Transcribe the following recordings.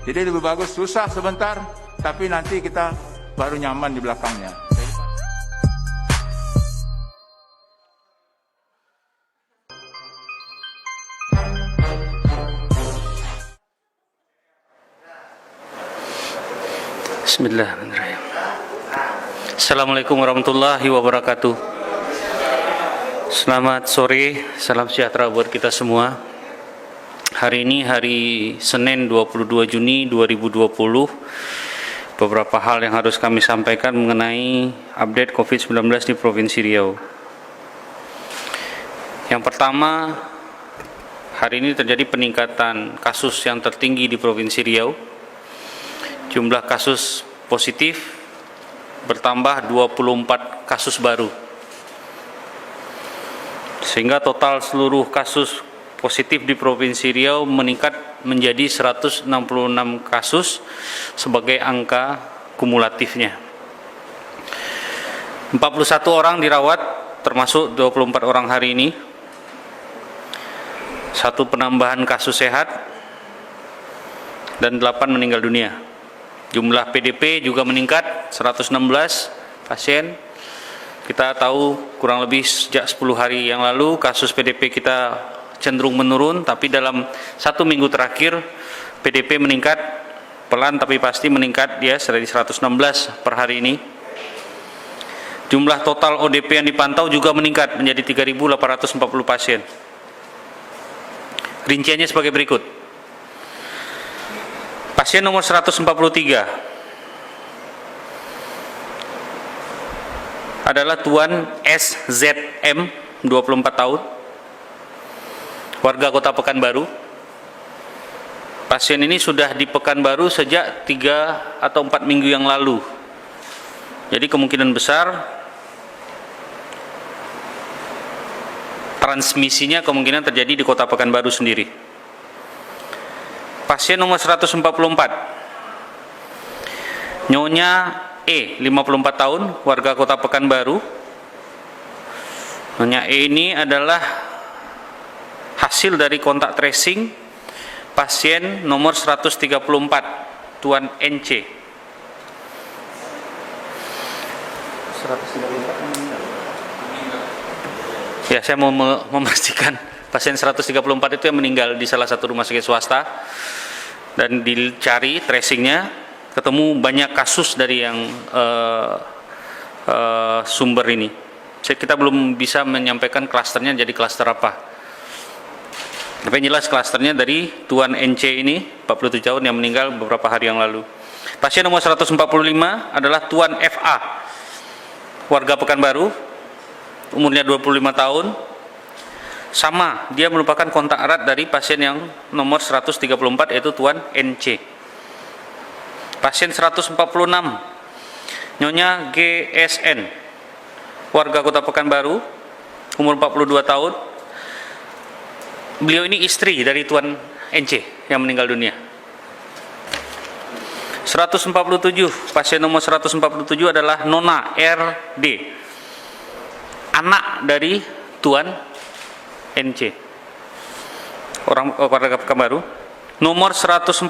Jadi lebih bagus susah sebentar, tapi nanti kita baru nyaman di belakangnya. Bismillahirrahmanirrahim. Assalamualaikum warahmatullahi wabarakatuh. Selamat sore, salam sejahtera buat kita semua. Hari ini hari Senin 22 Juni 2020. Beberapa hal yang harus kami sampaikan mengenai update COVID-19 di Provinsi Riau. Yang pertama, hari ini terjadi peningkatan kasus yang tertinggi di Provinsi Riau. Jumlah kasus positif bertambah 24 kasus baru, sehingga total seluruh kasus positif di Provinsi Riau meningkat menjadi 166 kasus sebagai angka kumulatifnya. 41 orang dirawat, termasuk 24 orang hari ini. Satu penambahan kasus sehat dan 8 meninggal dunia. Jumlah PDP juga meningkat 116 pasien. Kita tahu kurang lebih sejak 10 hari yang lalu kasus PDP kita cenderung menurun, tapi dalam 1 minggu terakhir PDP meningkat pelan tapi pasti meningkat, dia dari 116 per hari ini. Jumlah total ODP yang dipantau juga meningkat menjadi 3.840 pasien. Rinciannya sebagai berikut. Pasien nomor 143 adalah Tuan SZM, 24 tahun, warga Kota Pekanbaru. Pasien ini sudah di Pekanbaru sejak 3 atau 4 minggu yang lalu. Jadi kemungkinan besar transmisinya kemungkinan terjadi di Kota Pekanbaru sendiri. Pasien nomor 144, Nyonya E, 54 tahun, warga Kota Pekanbaru. Nyonya E ini adalah hasil dari kontak tracing pasien nomor 134, Tuan NC. 134 ya, saya mau memastikan pasien 134 itu yang meninggal di salah satu rumah sakit swasta, dan dicari tracingnya ketemu banyak kasus dari yang sumber ini. Kita belum bisa menyampaikan klasternya jadi klaster apa, tapi yang jelas klasternya dari Tuan NC ini 47 tahun yang meninggal beberapa hari yang lalu. Pasien nomor 145 adalah Tuan FA, warga Pekanbaru, umurnya 25 tahun. Sama, dia merupakan kontak erat dari pasien yang nomor 134, yaitu Tuan NC. Pasien 146, Nyonya GSN, warga Kota Pekanbaru, umur 42 tahun. Beliau ini istri dari Tuan NC yang meninggal dunia. 147, pasien nomor 147 adalah Nona RD, anak dari Tuan NC, orang warga Pekanbaru. Nomor 148,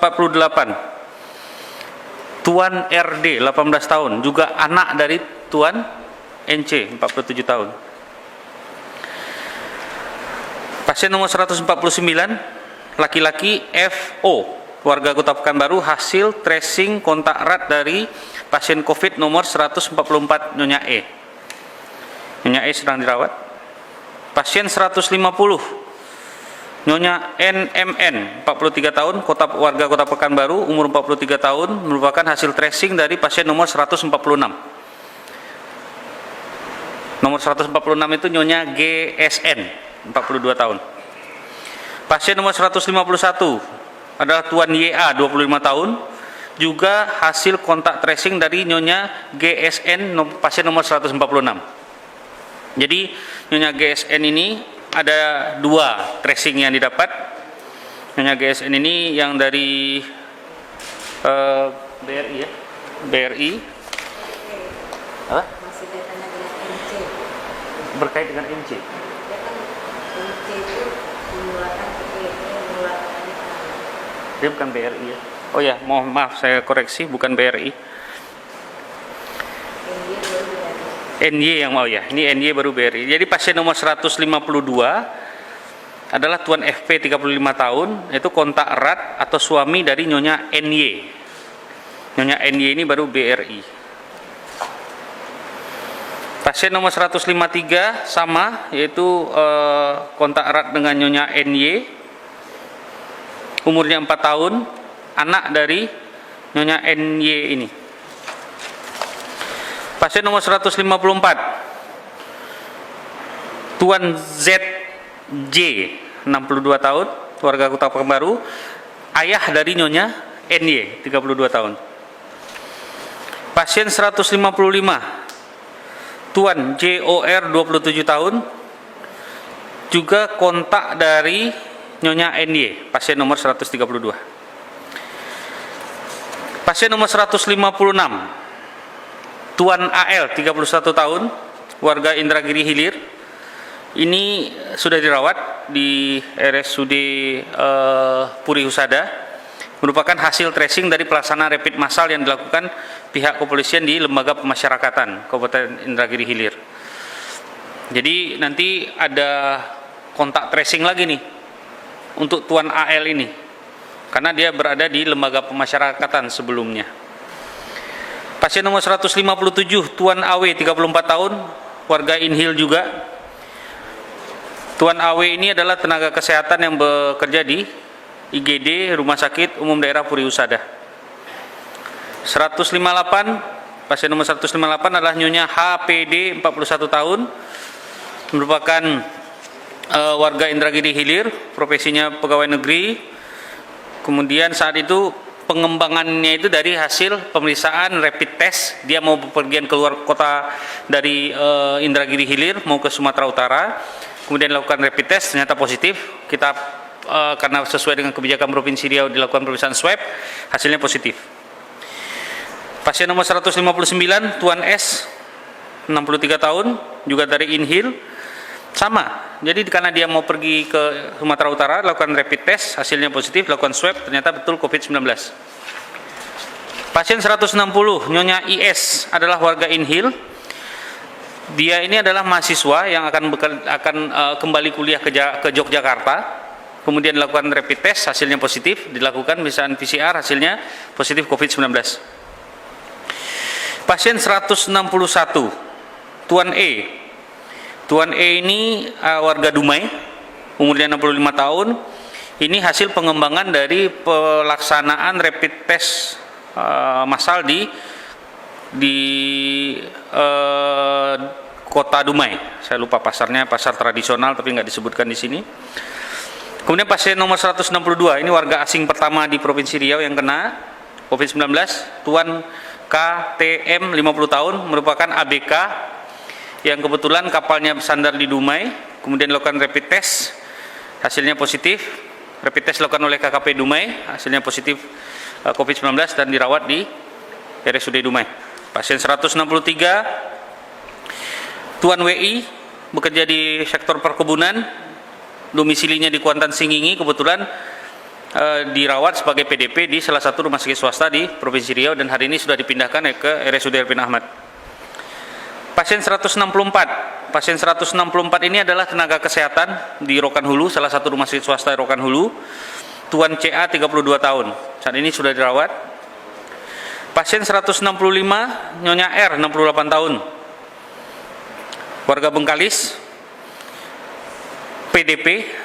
Tuan RD, 18 tahun, juga anak dari Tuan NC, 47 tahun. Pasien nomor 149, laki-laki FO, warga Kota Pekanbaru, hasil tracing kontak erat dari pasien COVID nomor 144, Nyonya E. Nyonya E sedang dirawat. Pasien 150, Nyonya NMN, 43 tahun, warga Kota Pekanbaru, umur 43 tahun, merupakan hasil tracing dari pasien nomor 146. Nomor 146 itu Nyonya GSN, 42 tahun. Pasien nomor 151 adalah Tuan YA, 25 tahun, juga hasil kontak tracing dari Nyonya GSN, pasien nomor 146. Jadi Nyonya GSN ini ada 2 tracing yang didapat. Nyonya GSN ini yang dari BRI ya, BRI. Apa? Masih datanya dengan NC. Berkait dengan NC. Ya kan NC itu mengeluarkan PPP, mengeluarkan. Dia bukan BRI ya. Oh ya, maaf saya koreksi, bukan BRI. NY yang mau ya, ini NY baru BRI. Jadi pasien nomor 152 adalah Tuan FP 35 tahun, yaitu kontak erat atau suami dari Nyonya NY. Nyonya NY ini baru BRI. Pasien nomor 153 sama, yaitu kontak erat dengan Nyonya NY, umurnya 4 tahun, anak dari Nyonya NY ini. Pasien nomor 154 Tuan ZJ 62 tahun, warga Kota Pekanbaru, ayah dari Nyonya NY 32 tahun. Pasien 155 Tuan JOR 27 tahun, juga kontak dari Nyonya NY, pasien nomor 132. Pasien nomor 156 Tuan AL 31 tahun, warga Indragiri Hilir. Ini sudah dirawat di RSUD Puri Husada, merupakan hasil tracing dari pelaksanaan rapid massal yang dilakukan pihak kepolisian di Lembaga Pemasyarakatan Kabupaten Indragiri Hilir. Jadi nanti ada kontak tracing lagi nih untuk Tuan AL ini, karena dia berada di Lembaga Pemasyarakatan sebelumnya. Pasien nomor 157 Tuan AW 34 tahun, warga Inhil juga. Tuan AW ini adalah tenaga kesehatan yang bekerja di IGD Rumah Sakit Umum Daerah Puri Husada. 158, pasien nomor 158 adalah Nyonya HPD 41 tahun, merupakan warga Indragiri Hilir, profesinya pegawai negeri. Kemudian saat itu pengembangannya itu dari hasil pemeriksaan rapid test, dia mau bepergian keluar kota dari Indragiri Hilir mau ke Sumatera Utara, kemudian lakukan rapid test, ternyata positif. Kita karena sesuai dengan kebijakan Provinsi Riau dilakukan pemeriksaan swab, hasilnya positif. Pasien nomor 159 Tuan S 63 tahun, juga dari Inhil, sama. Jadi karena dia mau pergi ke Sumatera Utara, lakukan rapid test, hasilnya positif, lakukan swab, ternyata betul COVID-19. Pasien 160 Nyonya IS adalah warga Inhil. Dia ini adalah mahasiswa yang akan kembali kuliah ke Yogyakarta. Kemudian lakukan rapid test, hasilnya positif, dilakukan pemeriksaan PCR, hasilnya positif COVID-19. Pasien 161 Tuan E. Tuan E ini warga Dumai, umurnya 65 tahun. Ini hasil pengembangan dari pelaksanaan rapid test massal di kota Dumai. Saya lupa pasarnya, pasar tradisional tapi nggak disebutkan di sini. Kemudian pasien nomor 162, ini warga asing pertama di Provinsi Riau yang kena COVID-19, Tuan KTM 50 tahun, merupakan ABK yang kebetulan kapalnya bersandar di Dumai, kemudian lakukan rapid test, hasilnya positif. Rapid test dilakukan oleh KKP Dumai, hasilnya positif COVID-19 dan dirawat di RSUD Dumai. Pasien 163 Tuan WI, bekerja di sektor perkebunan, domisilinya di Kuantan Singingi, kebetulan dirawat sebagai PDP di salah satu rumah sakit swasta di Provinsi Riau dan hari ini sudah dipindahkan ke RSUD Erpin Ahmad. Pasien 164 ini adalah tenaga kesehatan di Rokan Hulu, salah satu rumah sakit swasta di Rokan Hulu. Tuan CA 32 tahun, saat ini sudah dirawat. Pasien 165 Nyonya R 68 tahun, warga Bengkalis, PDP.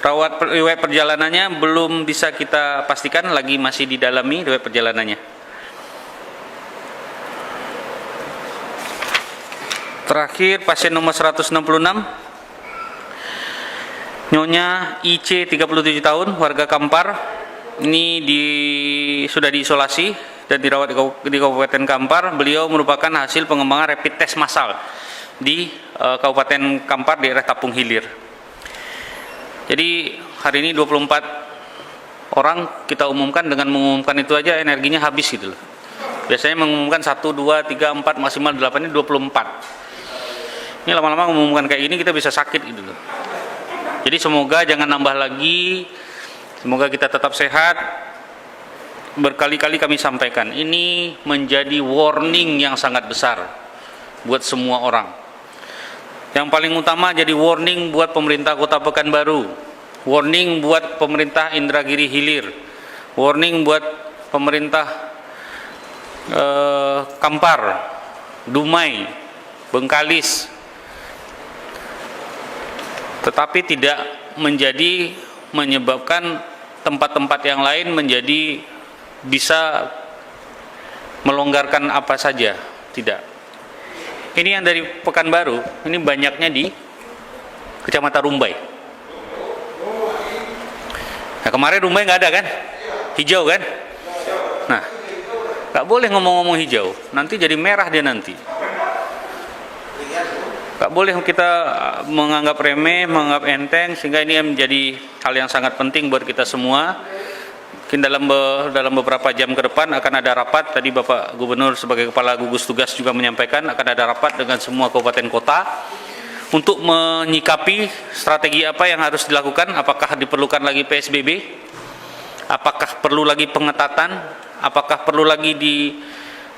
Riwayat perjalanannya belum bisa kita pastikan, lagi masih didalami riwayat perjalanannya. Terakhir pasien nomor 166 Nyonya IC 37 tahun, warga Kampar. Ini sudah diisolasi dan dirawat di Kabupaten Kampar. Beliau merupakan hasil pengembangan rapid test massal di Kabupaten Kampar, daerah Tapung Hilir. Jadi hari ini 24 orang kita umumkan, dengan mengumumkan itu aja energinya habis gitu loh. Biasanya mengumumkan 1, 2, 3, 4, maksimal 8, ini 24. Ini lama-lama mengumumkan kayak gini kita bisa sakit gitu loh. Jadi semoga jangan nambah lagi, semoga kita tetap sehat. berkali-kali kami sampaikan, ini menjadi warning yang sangat besar buat semua orang. Yang paling utama jadi warning buat pemerintah Kota Pekanbaru, warning buat pemerintah Indragiri Hilir, warning buat pemerintah Kampar, Dumai, Bengkalis, tetapi tidak menyebabkan tempat-tempat yang lain menjadi bisa melonggarkan apa saja, tidak. Ini yang dari Pekanbaru, ini banyaknya di Kecamatan Rumbai. Nah, kemarin Rumbai nggak ada kan, hijau kan. Nah, nggak boleh ngomong-ngomong hijau, nanti jadi merah dia nanti. Nggak boleh kita menganggap remeh, menganggap enteng, sehingga ini menjadi hal yang sangat penting buat kita semua. Mungkin dalam beberapa jam ke depan akan ada rapat. Tadi Bapak Gubernur sebagai Kepala Gugus Tugas juga menyampaikan akan ada rapat dengan semua kabupaten kota untuk menyikapi strategi apa yang harus dilakukan. Apakah diperlukan lagi PSBB? Apakah perlu lagi pengetatan? Apakah perlu lagi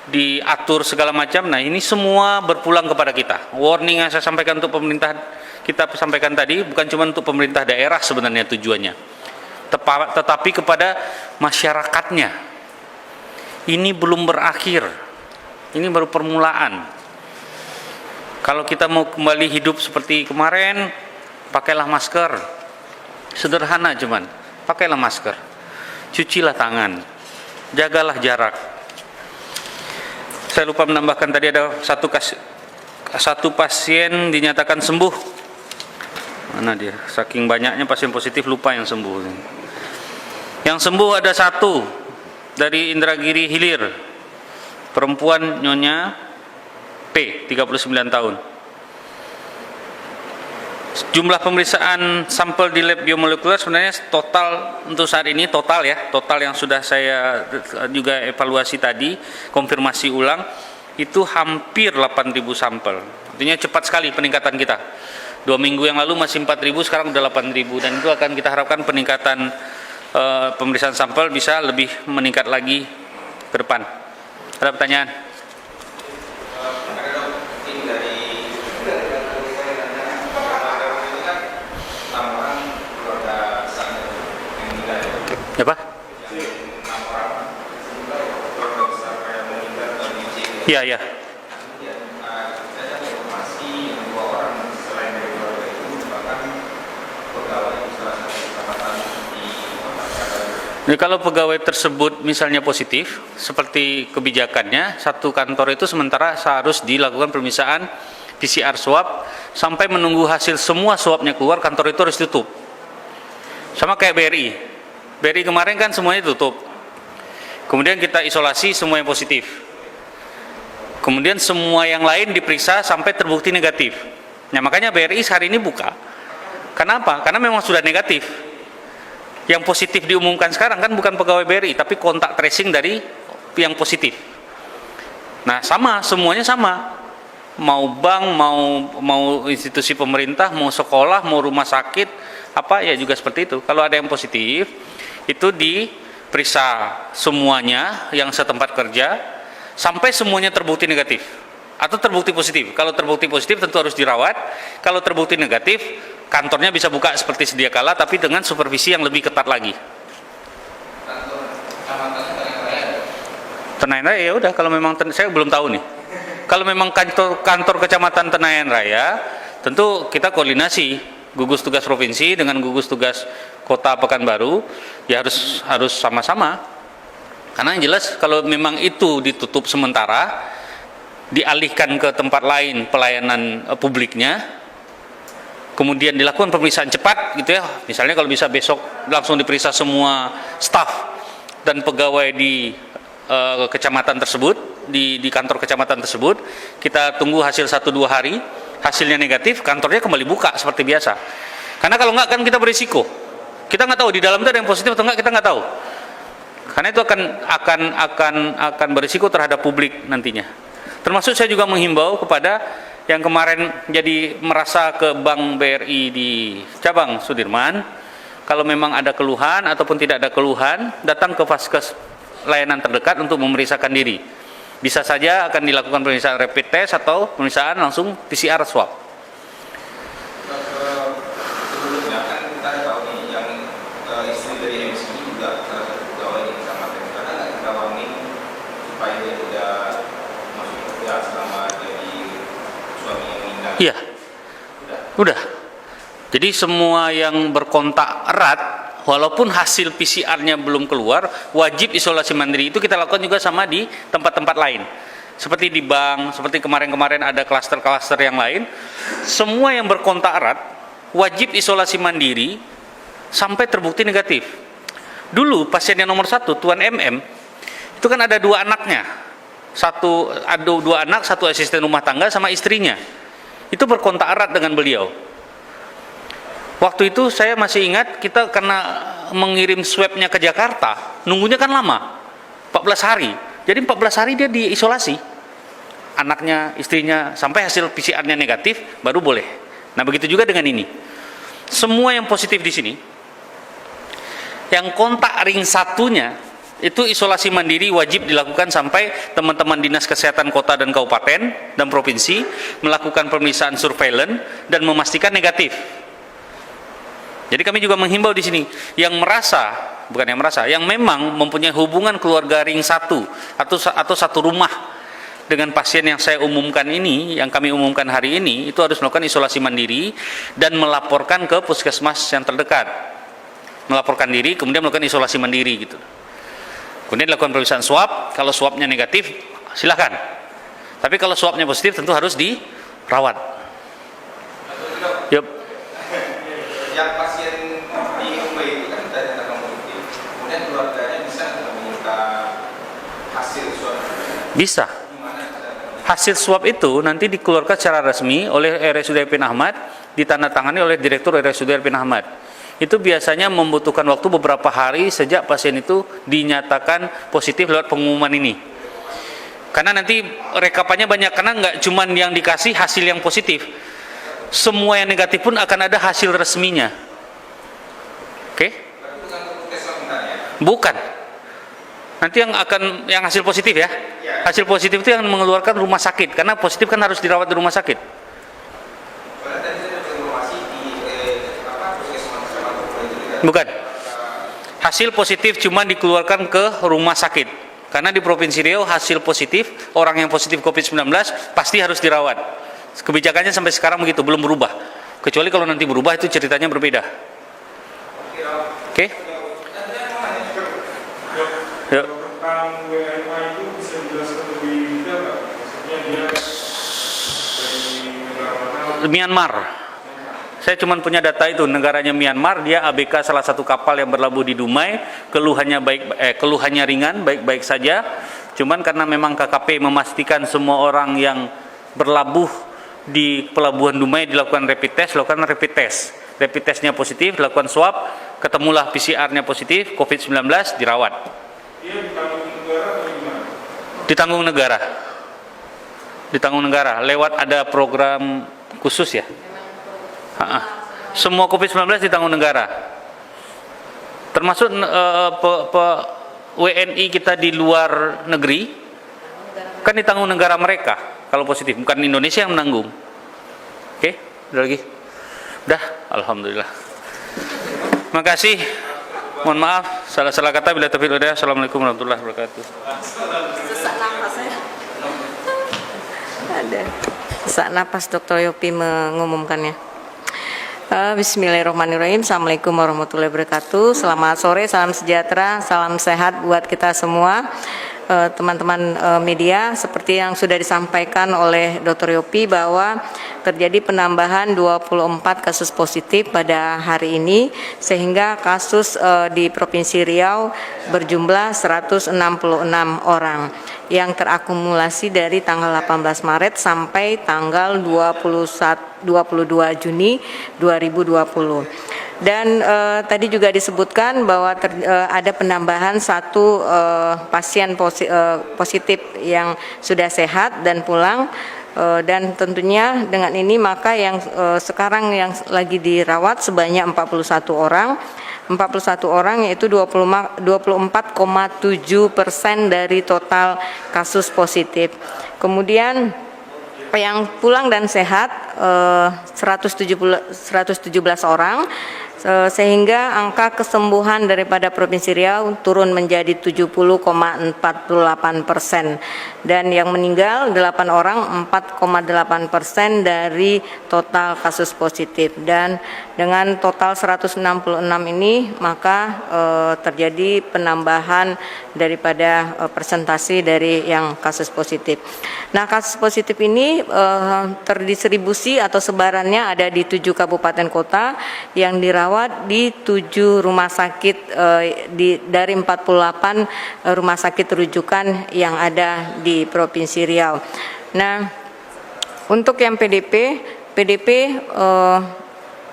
diatur segala macam? Nah, ini semua berpulang kepada kita. Warning yang saya sampaikan untuk pemerintah, kita sampaikan tadi, bukan cuma untuk pemerintah daerah sebenarnya tujuannya, tetapi kepada masyarakatnya. Ini belum berakhir, ini baru permulaan. Kalau kita mau kembali hidup seperti kemarin, pakailah masker. Sederhana cuman, pakailah masker, cucilah tangan, jagalah jarak. Saya lupa menambahkan tadi ada satu pasien dinyatakan sembuh. Mana dia? Saking banyaknya pasien positif lupa yang sembuh. Yang sembuh ada satu dari Indragiri Hilir, perempuan Nyonya P, 39 tahun. Jumlah pemeriksaan sampel di lab biomolekuler sebenarnya total untuk saat ini, total yang sudah saya juga evaluasi tadi, konfirmasi ulang, itu hampir 8.000 sampel. Artinya cepat sekali peningkatan kita. 2 minggu yang lalu masih 4.000, sekarang udah 8.000, dan itu akan kita harapkan peningkatan pemeriksaan sampel bisa lebih meningkat lagi ke depan. Ada pertanyaan? Apa? Ya. Jadi kalau pegawai tersebut misalnya positif, seperti kebijakannya, satu kantor itu sementara harus dilakukan pemeriksaan PCR swab sampai menunggu hasil semua swabnya keluar, kantor itu harus tutup. Sama kayak BRI. BRI kemarin kan semuanya tutup. Kemudian kita isolasi semua yang positif. Kemudian semua yang lain diperiksa sampai terbukti negatif. Nah, makanya BRI hari ini buka. Kenapa? Karena memang sudah negatif. Yang positif diumumkan sekarang kan bukan pegawai BRI, tapi kontak tracing dari yang positif. Nah, semuanya sama. Mau bank, mau institusi pemerintah, mau sekolah, mau rumah sakit, apa ya juga seperti itu. Kalau ada yang positif, itu diperiksa semuanya yang setempat kerja sampai semuanya terbukti negatif atau terbukti positif. Kalau terbukti positif tentu harus dirawat. Kalau terbukti negatif, kantornya bisa buka seperti sedia kala, tapi dengan supervisi yang lebih ketat lagi. Tenayan Raya ya udah, kalau memang saya belum tahu nih. Kalau memang kantor kecamatan Tenayan Raya, tentu kita koordinasi gugus tugas provinsi dengan gugus tugas Kota Pekanbaru, ya harus sama-sama. Karena yang jelas kalau memang itu ditutup sementara, dialihkan ke tempat lain pelayanan publiknya, kemudian dilakukan pemeriksaan cepat gitu ya. Misalnya kalau bisa besok langsung diperiksa semua staf dan pegawai di kecamatan tersebut, di kantor kecamatan tersebut, kita tunggu hasil 1-2 hari, hasilnya negatif, kantornya kembali buka seperti biasa. Karena kalau enggak kan kita berisiko. Kita nggak tahu di dalam itu ada yang positif atau enggak, kita nggak tahu. Karena itu akan berisiko terhadap publik nantinya. Termasuk saya juga menghimbau kepada yang kemarin jadi merasa ke Bank BRI di cabang Sudirman, kalau memang ada keluhan ataupun tidak ada keluhan, datang ke Vaskes layanan terdekat untuk memeriksakan diri. Bisa saja akan dilakukan pemeriksaan rapid test atau pemeriksaan langsung PCR swab. Sebelumnya kan kita tahu nih yang istri dari MC ini juga salah satu pegawai di kecamatan. Karena nggak kita warning supaya dia tidak masuk kerja selama jadi suami yang meninggal. Iya. Udah. Jadi semua yang berkontak erat, walaupun hasil PCR-nya belum keluar, wajib isolasi mandiri. Itu kita lakukan juga sama di tempat-tempat lain. Seperti di bank, seperti kemarin-kemarin ada klaster-klaster yang lain. Semua yang berkontak erat, wajib isolasi mandiri sampai terbukti negatif. Dulu pasien yang nomor 1, Tuan MM, itu kan ada 2 anaknya. Ada 2 anak, 1 asisten rumah tangga sama istrinya. Itu berkontak erat dengan beliau. Waktu itu saya masih ingat, kita karena mengirim swabnya ke Jakarta, nunggunya kan lama, 14 hari. Jadi 14 hari dia diisolasi, anaknya, istrinya, sampai hasil PCR-nya negatif, baru boleh. Nah begitu juga dengan ini. Semua yang positif di sini, yang kontak ring 1-nya, itu isolasi mandiri wajib dilakukan sampai teman-teman dinas kesehatan kota dan kabupaten dan provinsi melakukan pemeriksaan surveillance dan memastikan negatif. Jadi kami juga menghimbau di sini yang memang mempunyai hubungan keluarga ring 1 atau satu rumah dengan pasien yang saya umumkan ini, yang kami umumkan hari ini, itu harus melakukan isolasi mandiri dan melaporkan ke puskesmas yang terdekat. Melaporkan diri, kemudian melakukan isolasi mandiri gitu. Kemudian dilakukan pemeriksaan swab, kalau swabnya negatif, silakan. Tapi kalau swabnya positif tentu harus dirawat. Yup. Yang pasien di Mumbai itu kan dari datang positif, kemudian keluarganya bisa meminta hasil swab. Bisa. Hasil swab itu nanti dikeluarkan secara resmi oleh RSUD Arifin Ahmad, ditandatangani oleh Direktur RSUD Arifin Ahmad. Itu biasanya membutuhkan waktu beberapa hari sejak pasien itu dinyatakan positif lewat pengumuman ini. Karena nanti rekapannya banyak, karena nggak cuma yang dikasih hasil yang positif, semua yang negatif pun akan ada hasil resminya. Oke? Bukan. Nanti yang hasil positif ya. Hasil positif itu yang mengeluarkan rumah sakit, karena positif kan harus dirawat di rumah sakit. Bukan. Hasil positif cuma dikeluarkan ke rumah sakit. Karena di Provinsi Riau hasil positif, orang yang positif COVID-19 pasti harus dirawat. Kebijakannya sampai sekarang begitu, belum berubah. Kecuali kalau nanti berubah itu ceritanya berbeda. Oke? Yuk. Tentang WNA itu bisa dijelaskan lebih detail nggak? Maksudnya dia dari negara mana? Myanmar. Saya cuma punya data itu, negaranya Myanmar, dia ABK salah satu kapal yang berlabuh di Dumai, keluhannya ringan, baik-baik saja. Cuman karena memang KKP memastikan semua orang yang berlabuh di pelabuhan Dumai dilakukan rapid test, lakukan rapid test. Rapid testnya positif, dilakukan swab, ketemulah PCR-nya positif, COVID-19, dirawat. Dia ditanggung negara atau gimana? Ditanggung negara. Ditanggung negara, lewat ada program khusus ya. Semua COVID-19 ditanggung negara. Termasuk WNI kita di luar negeri, kan ditanggung negara mereka kalau positif, bukan Indonesia yang menanggung. Oke, ada lagi? Udah, alhamdulillah. Makasih. Mohon maaf, salah kata, bila taufiq wal hidayah. Assalamualaikum warahmatullahi wabarakatuh. Sesak napas ya. Ada. Sesak napas Dr. Yopi mengumumkannya. Bismillahirrahmanirrahim. Assalamualaikum warahmatullahi wabarakatuh. Selamat sore, salam sejahtera, salam sehat buat kita semua. Teman-teman media, seperti yang sudah disampaikan oleh Dr. Yopi bahwa terjadi penambahan 24 kasus positif pada hari ini, sehingga kasus di Provinsi Riau berjumlah 166 orang yang terakumulasi dari tanggal 18 Maret sampai tanggal 22 Juni 2020. Dan tadi juga disebutkan bahwa ada penambahan satu pasien positif yang sudah sehat dan pulang, dan tentunya dengan ini maka yang sekarang yang lagi dirawat sebanyak 41 orang, 41 orang, yaitu 24,7% dari total kasus positif. Kemudian yang pulang dan sehat 117 orang, sehingga angka kesembuhan daripada Provinsi Riau turun menjadi 70,48%, dan yang meninggal 8 orang, 4,8% dari total kasus positif. Dan dengan total 166 ini maka terjadi penambahan daripada persentase dari yang kasus positif. Nah, kasus positif ini terdistribusi atau sebarannya ada di 7 kabupaten kota yang dirawat di 7 rumah sakit dari 48 rumah sakit rujukan yang ada di Provinsi Riau. Nah, untuk yang PDP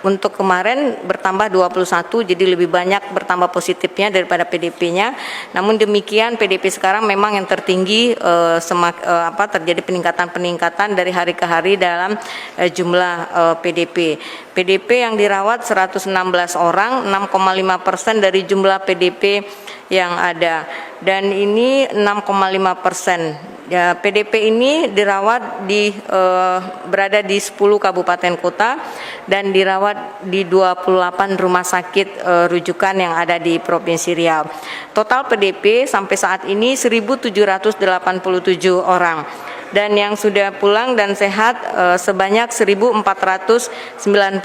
untuk kemarin bertambah 21, jadi lebih banyak bertambah positifnya daripada PDP-nya. Namun demikian PDP sekarang memang yang tertinggi, terjadi peningkatan dari hari ke hari dalam jumlah PDP. PDP yang dirawat 116 orang, 6,5% dari jumlah PDP yang ada, dan ini 6,5%. Ya, PDP ini dirawat berada di 10 kabupaten kota dan dirawat di 28 rumah sakit rujukan yang ada di Provinsi Riau. Total PDP sampai saat ini 1.787 orang. Dan yang sudah pulang dan sehat sebanyak 1.495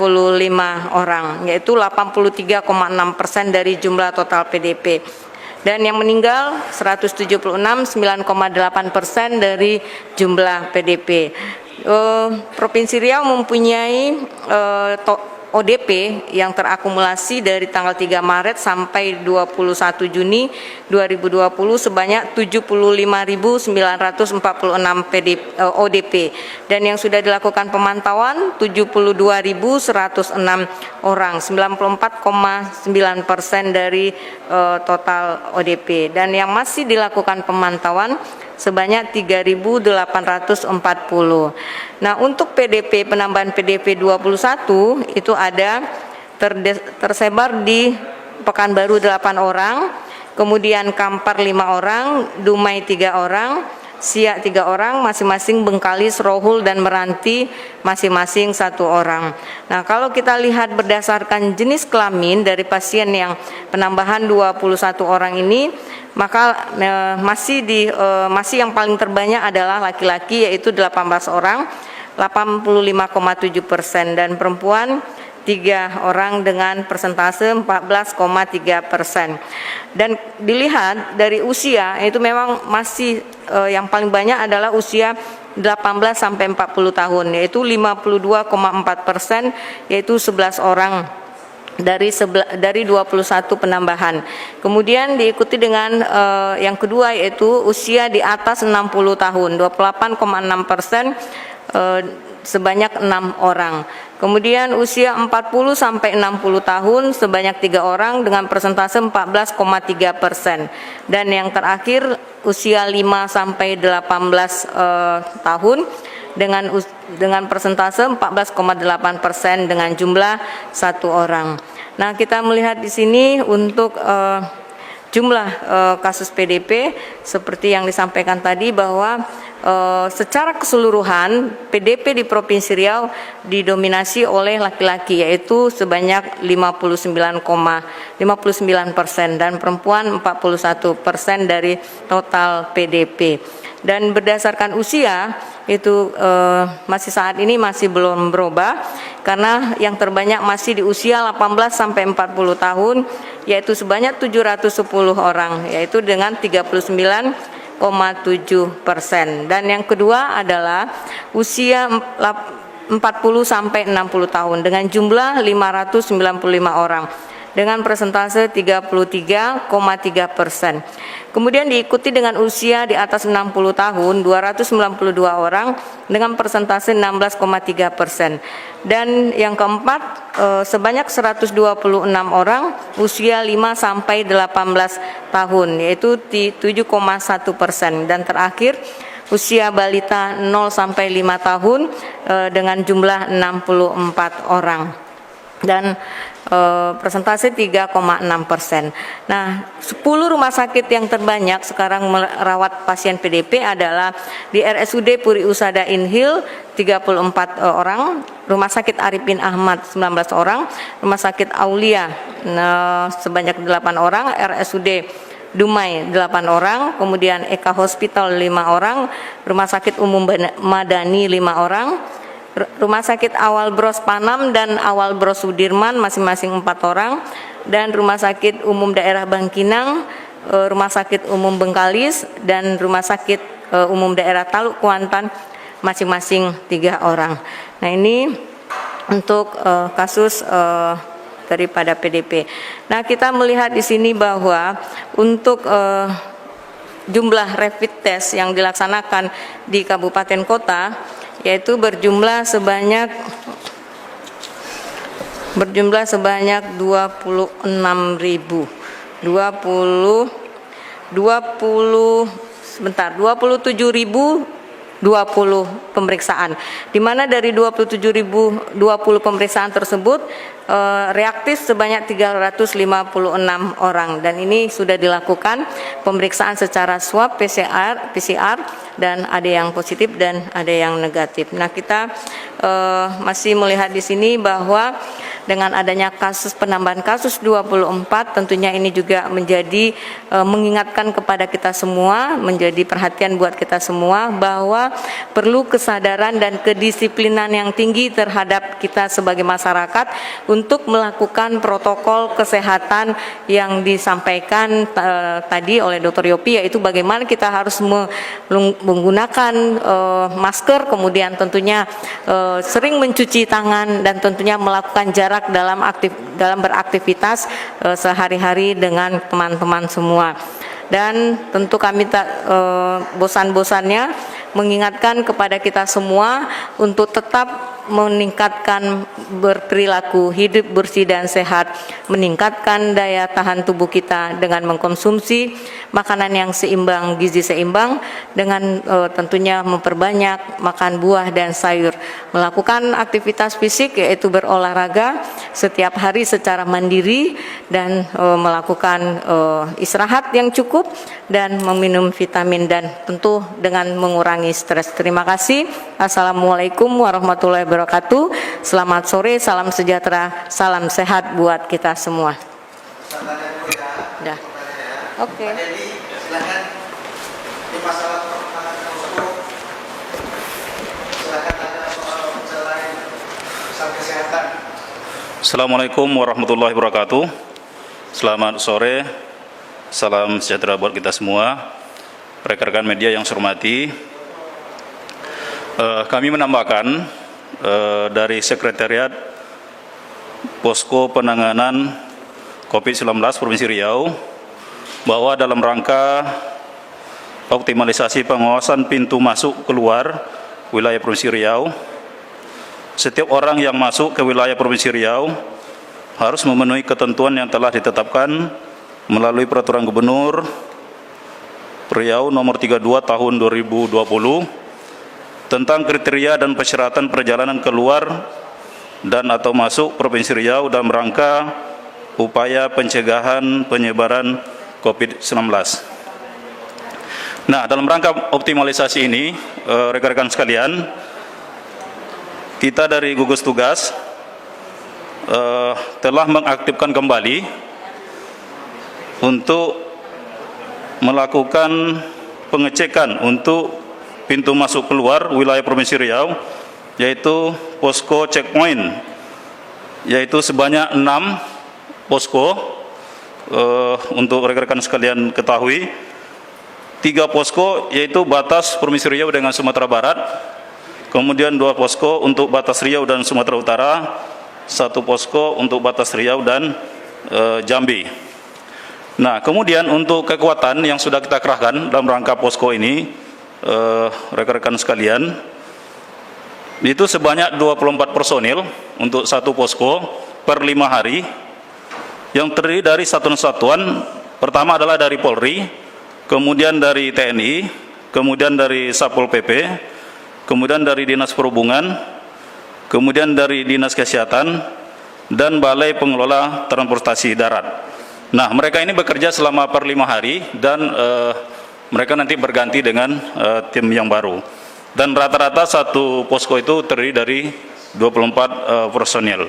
orang, yaitu 83,6% dari jumlah total PDP. Dan yang meninggal 176, 9,8% dari jumlah PDP. Provinsi Riau mempunyai ODP yang terakumulasi dari tanggal 3 Maret sampai 21 Juni 2020 sebanyak 75.946 ODP, dan yang sudah dilakukan pemantauan 72.106 orang, 94,9% dari total ODP, dan yang masih dilakukan pemantauan sebanyak 3.840. Nah, untuk PDP, penambahan PDP 21 itu ada tersebar di Pekanbaru 8 orang, kemudian Kampar 5 orang, Dumai 3 orang, Siak 3 orang, masing-masing Bengkalis, Rohul, dan Meranti masing-masing 1 orang. Nah, kalau kita lihat berdasarkan jenis kelamin dari pasien yang penambahan 21 orang ini, maka masih yang paling terbanyak adalah laki-laki, yaitu 18 orang, 85,7%, dan perempuan 3 orang dengan persentase 14,3%. Dan dilihat dari usia, itu memang masih yang paling banyak adalah usia 18 sampai 40 tahun, yaitu 52,4%, yaitu 11 orang dari 21 penambahan. Kemudian diikuti dengan yang kedua, yaitu usia di atas 60 tahun, 28,6%, sebanyak 6 orang. Kemudian usia 40 sampai 60 tahun sebanyak 3 orang dengan persentase 14,3%. Dan yang terakhir usia 5 sampai 18 tahun dengan persentase 14,8% dengan jumlah 1 orang. Nah, kita melihat di sini untuk jumlah kasus PDP seperti yang disampaikan tadi, bahwa secara keseluruhan PDP di Provinsi Riau didominasi oleh laki-laki, yaitu sebanyak 59,59% dan perempuan 41% dari total PDP. Dan berdasarkan usia itu masih saat ini masih belum berubah, karena yang terbanyak masih di usia 18 sampai 40 tahun, yaitu sebanyak 710 orang, yaitu dengan 39,7%. Dan yang kedua adalah usia 40 sampai 60 tahun dengan jumlah 595 orang dengan persentase 33,3%. Kemudian diikuti dengan usia di atas 60 tahun 292 orang dengan persentase 16,3%. Dan yang keempat sebanyak 126 orang usia 5 sampai 18 tahun, yaitu 7,1%. Dan terakhir usia balita 0 sampai 5 tahun dengan jumlah 64 orang. dan persentase 3,6%. Nah, 10 rumah sakit yang terbanyak sekarang merawat pasien PDP adalah di RSUD Puri Usada Inhil 34 orang, Rumah Sakit Arifin Ahmad 19 orang, Rumah Sakit Aulia sebanyak 8 orang, RSUD Dumai 8 orang, kemudian Eka Hospital 5 orang, Rumah Sakit Umum Madani 5 orang, Rumah Sakit Awal Bros Panam dan Awal Bros Sudirman masing-masing 4 orang, dan Rumah Sakit Umum Daerah Bangkinang, Rumah Sakit Umum Bengkalis, dan Rumah Sakit Umum Daerah Taluk Kuantan masing-masing 3 orang. Nah, ini untuk kasus daripada PDP. Nah, kita melihat di sini bahwa untuk jumlah rapid test yang dilaksanakan di kabupaten kota yaitu berjumlah sebanyak 27.020 pemeriksaan, di mana dari 27.020 pemeriksaan tersebut reaktif sebanyak 356 orang, dan ini sudah dilakukan pemeriksaan secara swab PCR dan ada yang positif dan ada yang negatif. Nah, kita masih melihat di sini bahwa dengan adanya penambahan kasus 24, tentunya ini juga menjadi mengingatkan kepada kita semua, menjadi perhatian buat kita semua bahwa perlu kesadaran dan kedisiplinan yang tinggi terhadap kita sebagai masyarakat untuk melakukan protokol kesehatan yang disampaikan tadi oleh Dr. Yopi, yaitu bagaimana kita harus menggunakan masker, kemudian tentunya sering mencuci tangan, dan tentunya melakukan jarak dalam beraktivitas sehari-hari dengan teman-teman semua. Dan tentu kami tak bosan-bosannya mengingatkan kepada kita semua untuk tetap meningkatkan berperilaku hidup bersih dan sehat, meningkatkan daya tahan tubuh kita dengan mengkonsumsi makanan yang seimbang, gizi seimbang, dengan tentunya memperbanyak makan buah dan sayur, melakukan aktivitas fisik yaitu berolahraga setiap hari secara mandiri, dan melakukan istirahat yang cukup dan meminum vitamin, dan tentu dengan mengurangi stres. Terima kasih. Assalamualaikum warahmatullahi wabarakatuh. Selamat sore, salam sejahtera, salam sehat buat kita semua. Ya. Oke. Silakan. Ini masalah silakan ada soal selain kesehatan. Assalamualaikum warahmatullahi wabarakatuh. Selamat sore, salam sejahtera buat kita semua. Rekan-rekan media yang saya hormati, kami menambahkan dari Sekretariat Posko Penanganan COVID-19 Provinsi Riau bahwa dalam rangka optimalisasi pengawasan pintu masuk keluar wilayah Provinsi Riau, setiap orang yang masuk ke wilayah Provinsi Riau harus memenuhi ketentuan yang telah ditetapkan melalui Peraturan Gubernur Riau Nomor 32 Tahun 2020 tentang kriteria dan persyaratan perjalanan keluar dan atau masuk Provinsi Riau dalam rangka upaya pencegahan penyebaran COVID-19. Nah, dalam rangka optimalisasi ini, rekan-rekan sekalian, kita dari gugus tugas telah mengaktifkan kembali untuk melakukan pengecekan untuk pintu masuk keluar wilayah Provinsi Riau, yaitu posko checkpoint, yaitu sebanyak 6 posko. Untuk rekan-rekan sekalian ketahui, 3 posko yaitu batas Provinsi Riau dengan Sumatera Barat, kemudian 2 posko untuk batas Riau dan Sumatera Utara, 1 posko untuk batas Riau dan Jambi. Nah, kemudian untuk kekuatan yang sudah kita kerahkan dalam rangka posko ini, rekan-rekan sekalian, itu sebanyak 24 personil untuk 1 posko per 5 hari, yang terdiri dari satuan-satuan. Pertama adalah dari Polri, kemudian dari TNI, kemudian dari Satpol PP, kemudian dari Dinas Perhubungan, kemudian dari Dinas Kesehatan, dan Balai Pengelola Transportasi Darat. Nah, mereka ini bekerja selama per 5 hari dan mereka nanti berganti dengan tim yang baru. Dan rata-rata satu posko itu terdiri dari 24 personil.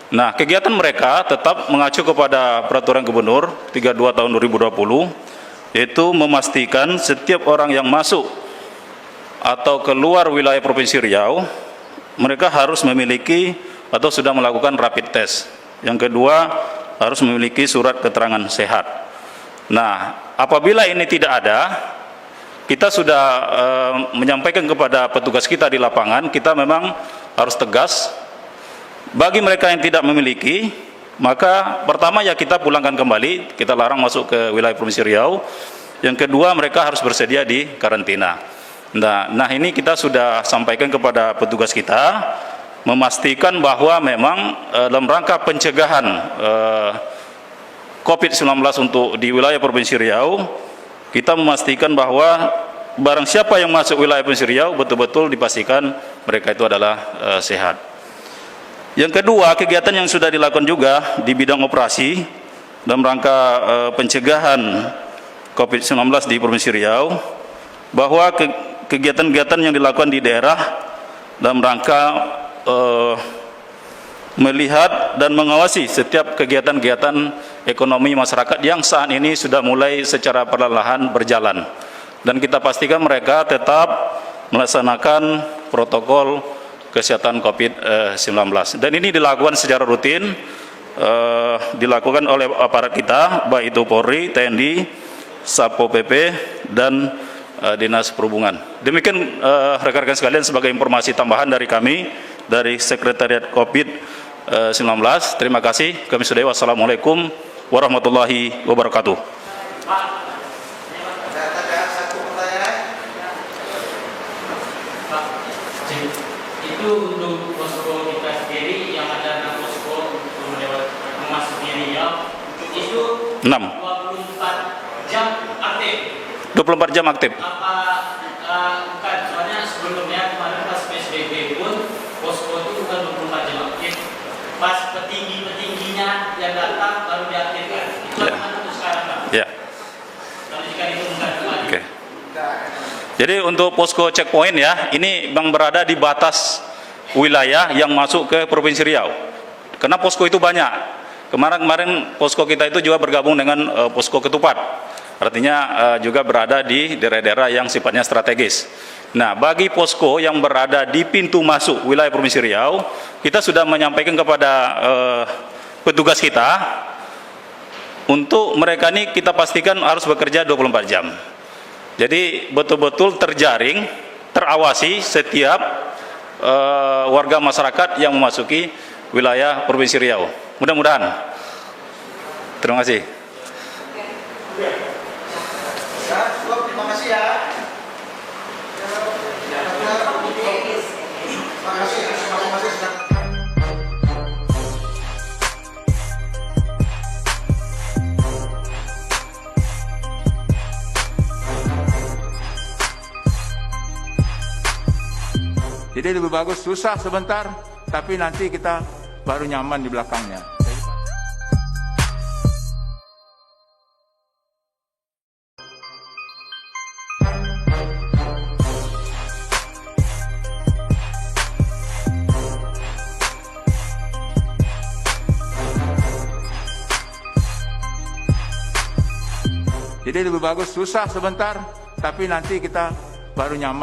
Nah, kegiatan mereka tetap mengacu kepada Peraturan Gubernur 32 tahun 2020, yaitu memastikan setiap orang yang masuk atau keluar wilayah Provinsi Riau, mereka harus memiliki atau sudah melakukan rapid test. Yang kedua, harus memiliki surat keterangan sehat. Nah, apabila ini tidak ada, kita sudah menyampaikan kepada petugas kita di lapangan, kita memang harus tegas. Bagi mereka yang tidak memiliki, maka pertama ya kita pulangkan kembali, kita larang masuk ke wilayah Provinsi Riau. Yang kedua, mereka harus bersedia di karantina. Nah, ini kita sudah sampaikan kepada petugas kita, memastikan bahwa memang dalam rangka pencegahan COVID-19 untuk di wilayah Provinsi Riau, kita memastikan bahwa barang siapa yang masuk wilayah Provinsi Riau betul-betul dipastikan mereka itu adalah sehat. Yang kedua, kegiatan yang sudah dilakukan juga di bidang operasi dalam rangka pencegahan COVID-19 di Provinsi Riau, bahwa kegiatan-kegiatan yang dilakukan di daerah dalam rangka melihat dan mengawasi setiap kegiatan-kegiatan ekonomi masyarakat yang saat ini sudah mulai secara perlahan berjalan. Dan kita pastikan mereka tetap melaksanakan protokol kesehatan COVID-19. Dan ini dilakukan secara rutin, dilakukan oleh aparat kita, baik itu Polri, TNI, Satpol PP, dan Dinas Perhubungan. Demikian rekan-rekan sekalian sebagai informasi tambahan dari kami, dari Sekretariat COVID-19. Terima kasih. Kami sudahi. Wassalamualaikum warahmatullahi wabarakatuh. Ada satu pertanyaan. Itu untuk posko kita sendiri yang ada 6 posko memasuki Riau, itu 6. 24 jam aktif. 24 jam aktif. Apa bukan, soalnya sebelumnya kemarin pas PSBB pun posko itu bukan 24 jam aktif. Pas petingginya yang datang baru diaktifkan. Itu kan untuk sekarang, Pak. Ya. Kalau jika itu bukan kembali. Oke. Jadi untuk posko checkpoint ya, ini Bang berada di batas wilayah yang masuk ke Provinsi Riau. Karena posko itu banyak. Kemarin posko kita itu juga bergabung dengan posko Ketupat. Artinya juga berada di daerah-daerah yang sifatnya strategis. Nah, bagi posko yang berada di pintu masuk wilayah Provinsi Riau, kita sudah menyampaikan kepada petugas kita, untuk mereka ini kita pastikan harus bekerja 24 jam. Jadi betul-betul terjaring, terawasi setiap warga masyarakat yang memasuki wilayah Provinsi Riau. Mudah-mudahan. Terima kasih. Ya, cukup. Terima kasih ya. Terima kasih. Masing-masing sedang. Jadi lebih bagus susah sebentar, tapi nanti kita baru nyaman di belakangnya. Jadi lebih bagus susah sebentar, tapi nanti kita baru nyaman.